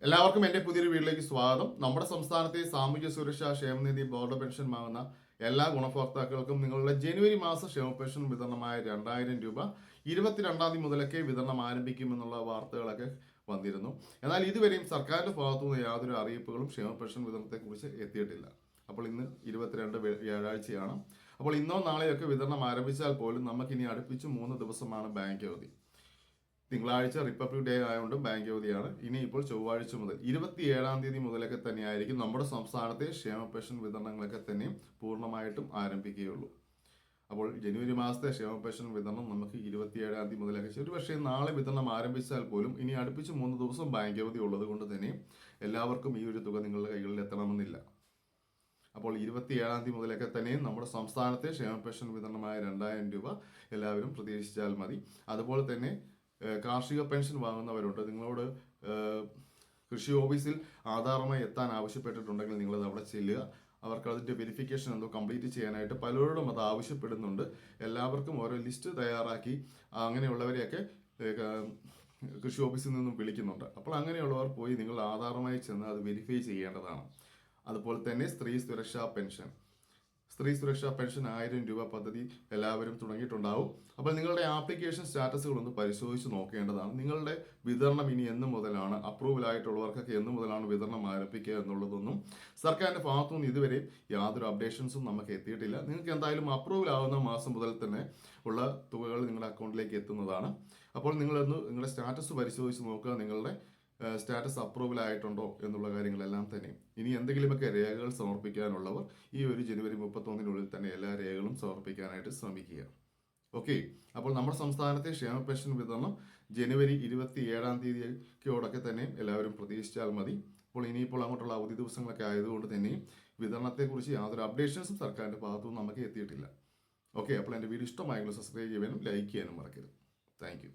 എല്ലാവർക്കും എൻ്റെ പുതിയൊരു വീട്ടിലേക്ക് സ്വാഗതം. നമ്മുടെ സംസ്ഥാനത്തെ സാമൂഹ്യ സുരക്ഷാ ക്ഷേമനിധി ബോർഡ് പെൻഷൻ വാങ്ങുന്ന എല്ലാ ഗുണഭോക്താക്കൾക്കും നിങ്ങളുടെ ജനുവരി മാസ ക്ഷേമ പെൻഷൻ വിതരണമായ 2000 രൂപ 22-ാം തീയതി മുതലൊക്കെ വിതരണം ആരംഭിക്കുമെന്നുള്ള വാർത്തകളൊക്കെ വന്നിരുന്നു. എന്നാൽ ഇതുവരെയും സർക്കാരിന്റെ ഭാഗത്തുനിന്ന് യാതൊരു അറിയിപ്പുകളും ക്ഷേമ പെൻഷൻ വിതരണത്തെക്കുറിച്ച് എത്തിയിട്ടില്ല. അപ്പോൾ ഇന്ന് 22 വ്യാഴാഴ്ചയാണ്. അപ്പോൾ ഇന്നോ നാളെയൊക്കെ വിതരണം ആരംഭിച്ചാൽ പോലും നമുക്കിനി അടുപ്പിച്ച് 3 ദിവസമാണ് ബാങ്ക് അവധി. തിങ്കളാഴ്ച റിപ്പബ്ലിക് ഡേ ആയതുകൊണ്ട് ബാങ്ക് അവധിയാണ്. ഇനി ഇപ്പോൾ ചൊവ്വാഴ്ച മുതൽ 27-ാം തീയതി മുതലൊക്കെ തന്നെയായിരിക്കും നമ്മുടെ സംസ്ഥാനത്തെ ക്ഷേമ പെൻഷൻ വിതരണങ്ങളൊക്കെ തന്നെയും പൂർണ്ണമായിട്ടും ആരംഭിക്കുകയുള്ളൂ. അപ്പോൾ ജനുവരി മാസത്തെ ക്ഷേമ പെൻഷൻ വിതരണം നമുക്ക് 27-ാം തീയതി മുതലൊക്കെ ഒരു പക്ഷേ നാളെ വിതരണം ആരംഭിച്ചാൽ പോലും ഇനി അടുപ്പിച്ച് 3 ദിവസം ബാങ്ക് അവധി ഉള്ളത് കൊണ്ട് തന്നെ എല്ലാവർക്കും ഈ ഒരു തുക നിങ്ങളുടെ കൈകളിൽ എത്തണമെന്നില്ല. അപ്പോൾ 27-ാം തീയതി മുതലൊക്കെ തന്നെയും നമ്മുടെ സംസ്ഥാനത്തെ ക്ഷേമ പെൻഷൻ വിതരണമായ 2000 രൂപ എല്ലാവരും പ്രതീക്ഷിച്ചാൽ മതി. അതുപോലെ തന്നെ കാർഷിക പെൻഷൻ വാങ്ങുന്നവരുണ്ട്. നിങ്ങളോട് കൃഷി ഓഫീസിൽ ആധാറുമായി എത്താൻ ആവശ്യപ്പെട്ടിട്ടുണ്ടെങ്കിൽ നിങ്ങളത് അവിടെ ചെല്ലുക. അവർക്ക് അതിൻ്റെ വെരിഫിക്കേഷൻ എന്തോ കംപ്ലീറ്റ് ചെയ്യാനായിട്ട് പലരോടും അത് ആവശ്യപ്പെടുന്നുണ്ട്. എല്ലാവർക്കും ഓരോ ലിസ്റ്റ് തയ്യാറാക്കി അങ്ങനെയുള്ളവരെയൊക്കെ കൃഷി ഓഫീസിൽ നിന്നും വിളിക്കുന്നുണ്ട്. അപ്പോൾ അങ്ങനെയുള്ളവർ പോയി നിങ്ങൾ ആധാറുമായി ചെന്ന് അത് വെരിഫൈ ചെയ്യേണ്ടതാണ്. അതുപോലെ തന്നെ സ്ത്രീ സുരക്ഷാ പെൻഷൻ 1000 രൂപ പദ്ധതി എല്ലാവരും തുടങ്ങിയിട്ടുണ്ടാവും. അപ്പോൾ നിങ്ങളുടെ ആപ്ലിക്കേഷൻ സ്റ്റാറ്റസുകളൊന്ന് പരിശോധിച്ച് നോക്കേണ്ടതാണ്. നിങ്ങളുടെ വിതരണം ഇനി എന്ന് മുതലാണ്, അപ്രൂവൽ ആയിട്ടുള്ളവർക്കൊക്കെ എന്ന് മുതലാണ് വിതരണം ആരംഭിക്കുക എന്നുള്ളതൊന്നും സർക്കാരിൻ്റെ ഭാഗത്തുനിന്ന് ഇതുവരെ യാതൊരു അപ്ഡേഷൻസും നമുക്ക് എത്തിയിട്ടില്ല. നിങ്ങൾക്ക് എന്തായാലും അപ്രൂവൽ ആവുന്ന മാസം മുതൽ തന്നെ ഉള്ള തുകകൾ നിങ്ങളുടെ അക്കൗണ്ടിലേക്ക് എത്തുന്നതാണ്. അപ്പോൾ നിങ്ങളുടെ സ്റ്റാറ്റസ് പരിശോധിച്ച് നോക്കുക, നിങ്ങളുടെ സ്റ്റാറ്റസ് അപ്രൂവൽ ആയിട്ടുണ്ടോ എന്നുള്ള കാര്യങ്ങളെല്ലാം തന്നെ. ഇനി എന്തെങ്കിലുമൊക്കെ രേഖകൾ സമർപ്പിക്കാനുള്ളവർ ഈ ഒരു ജനുവരി 31-നുള്ളിൽ തന്നെ എല്ലാ രേഖകളും സമർപ്പിക്കാനായിട്ട് ശ്രമിക്കുക. ഓക്കെ, അപ്പോൾ നമ്മുടെ സംസ്ഥാനത്തെ ക്ഷേമ പെൻഷൻ വിതരണം ജനുവരി 27-ാം തീയതിയോടൊക്കെ തന്നെ എല്ലാവരും പ്രതീക്ഷിച്ചാൽ മതി. അപ്പോൾ ഇനിയിപ്പോൾ അങ്ങോട്ടുള്ള അവധി ദിവസങ്ങളൊക്കെ ആയതുകൊണ്ട് തന്നെ വിതരണത്തെക്കുറിച്ച് യാതൊരു അപ്ഡേഷൻസും സർക്കാരിൻ്റെ ഭാഗത്തുനിന്ന് നമുക്ക് എത്തിയിട്ടില്ല. ഓക്കെ, അപ്പോൾ എൻ്റെ വീഡിയോ ഇഷ്ടമായെങ്കിൽ സബ്സ്ക്രൈബ് ചെയ്യാനും ലൈക്ക് ചെയ്യാനും മറക്കരുത്. താങ്ക്